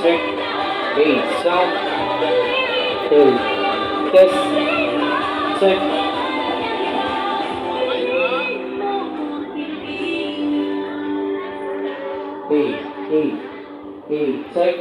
Check. Hey, sound. Hey, test. Check. Hey, check.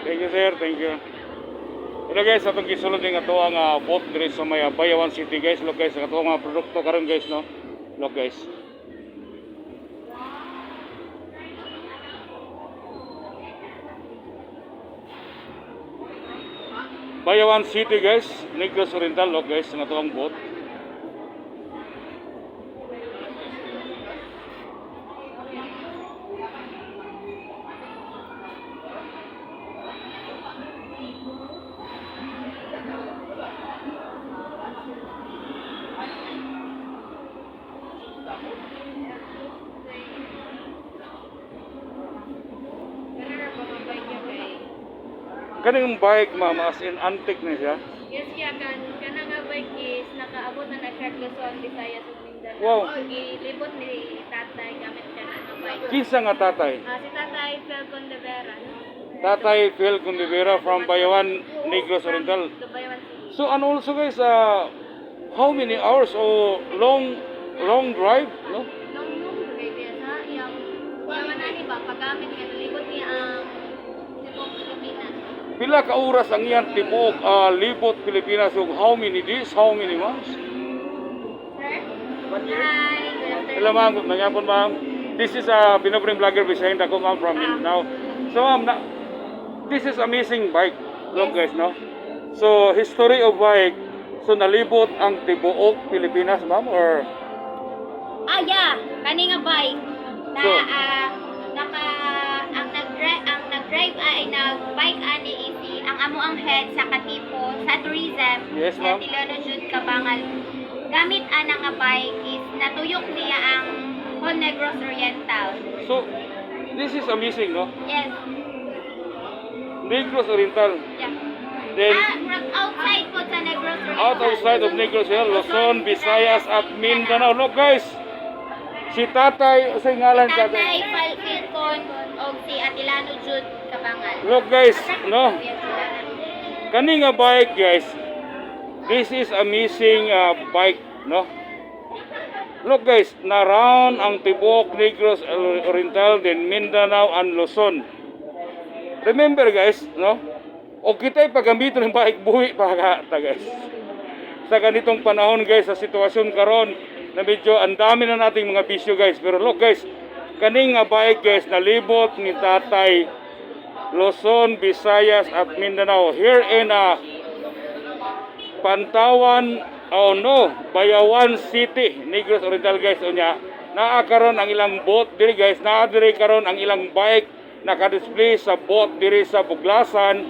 Thank you sir, thank you. Hello guys, atong gisulod din ato ang boat diri sa may Bayawan City guys. Look guys, ato ang mga produkto karon guys no. Look guys. Bayawan City guys, Negros Oriental. Look guys, ang ato ang boat. Kaning bike ma'am, as in antique na siya. Yes, kaya kana nga bike is nakaabot na siya Luzon, Visayas ug Mindanao. Wow. Gilibot ni tatay gamit siya nga bike. Kinsa nga tatay? Si tatay Felcon de Vera. Tatay Phil Condivera from Bayawan, Negros Oriental. The Bayawan City. So and also guys, how many hours or long drive, no? Nung previous ha, yung yaman ba paggamit nga nalibot niya ang Cebu, Pilipinas. Pila ka oras ang iyan tibuok libot Pilipinas ug how many days, how many months? Sir? 1 year. Hi, good afternoon. Hello ma'am, nagyapon ma'am. This is a Pinoprem vlogger behind ako ma'am from now. So ma'am, this is amazing bike. Look guys, no? So history of bike, so nalibot ang tibuok Pilipinas ma'am or Yeah, kani nga bike. Na So, ang nag-drive ay nag-bike ani isi ang amo ang head sa Katipo sa tourism. Yes, ma'am. Tilano jud Kabangal. Gamit ana nga bike is natuyok niya ang Whole Negros Oriental. so this is amazing, no? Yes. Negros Oriental. Yeah. Then From outside po sa Negros Oriental. outside of Negros Oriental, Luzon, Visayas at Mindanao. Look guys, si tatay, sa ngalan Tatay tatay. Falcon o si Atilano Jud Kabangal. Look guys, no? Kani nga bike guys, this is amazing bike, no? Look guys, na-round ang tibuok Negros Oriental, then Mindanao and Luzon. remember guys, no? O kita'y paggamiton ng bike buhi pa ta guys. Sa ganitong panahon guys, sa sitwasyon karon na medyo ang dami na nating mga bisyo guys. Pero look guys, kaning nga bike guys nalibot ni Tatay Luzon, Visayas at Mindanao here in Pantawan, oh no, Bayawan City, Negros Oriental guys. Unya, naa karon ang ilang boat diri guys, naa diri karon ang ilang bike naka-display sa boat diri sa Buglasan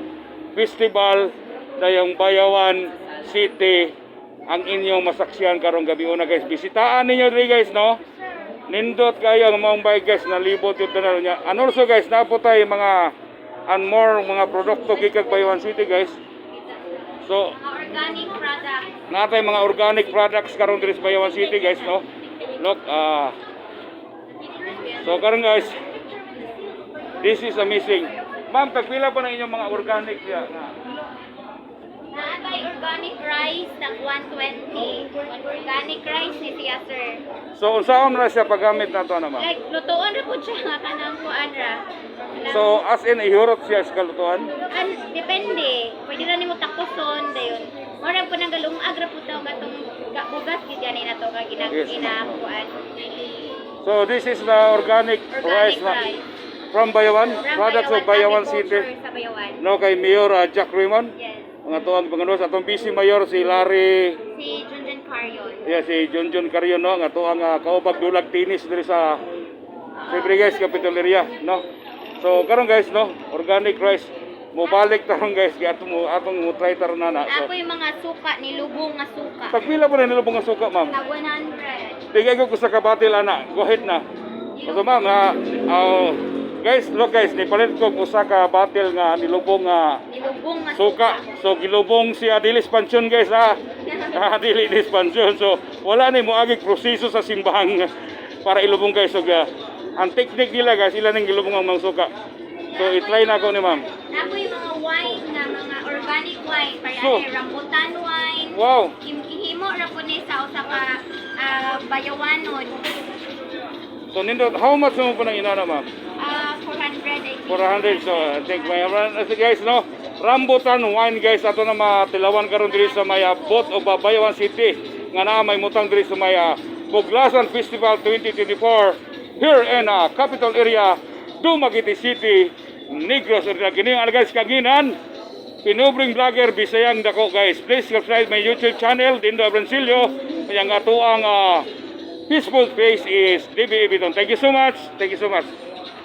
Festival dayong Bayawan City ang inyong masaksihan karong gabi una guys. Bisitaan ninyo diri guys, no? Nindot kayo ang mga bike guys na libot yung tanan niya. And also guys, napo tayo mga and more mga produkto gikag Bayawan City guys. So, Organic product. natay mga organic products karon diri sa Bayawan City guys, no? Look, so karon guys, this is amazing. Ma'am, tagpila pa na inyong mga organic diya na Naatay organic rice ng 120. Organic rice ni siya, sir. so unsaon na siya paggamit nato na ma'am? Like, lutoon ra po siya nga kanang kuan ra. So as in ihurot siya sa kalutuan? Depende. Pwede na nimo takuson dayon. Mora po nang galungag ra po daw katong bugas gid yan na to kag Yes, ginakuan. So this is the organic rice Organic na rice. from Bayawan, products of Bayawan agriculture City. Sa Bayawan. No, kay Mayor Jack Raymond. Yes. Mga tuwang panganos atong busy mayor si Larry, Si Junjun Carrion. si Junjun Carrion, no, nga tuwang kaubag dulag tinis diri sa Fibregues Capitaleria, no. So karon guys, no, organic rice mobalik taron guys kay atong mo try taron na. So Ako yung mga suka, nilubong nga suka. pagpila pa na nilubong nga suka, ma'am? Sa 100. Tigay ko sa kabatil ana. Go ahead na. So ma'am, guys, look guys, nipalit ko usa ka batil nga nilubong nga Nilubong nga suka. So gilubong siya dili expansion guys ha. Dili expansion. So wala ni mo agig proseso sa simbahan para ilubong guys. So ang technique nila guys, ila ning gilubong ang mga suka. So i-try na ko ni ma'am. Ako yung mga wine na mga organic wine. Para So, rambutan wine. Wow. Ihimo ra po ni sa usa ka bayawanon. So nindot, how much mo po nang inana ma'am? 400 400. So I think may guys, no, rambutan wine guys ato na matilawan karon diri sa may boat o Bayawan City nga naa may mutang diri sa may Buglasan Festival 2024 here in capital area Dumaguete City, Negros Oriental. Kini ang guys kaginan pinubring vlogger Bisayang dako guys. Please subscribe my YouTube channel Dindo Abrancilio. Yang ato ang Facebook page is DB Ibiton. Thank you so much. Thank you so much.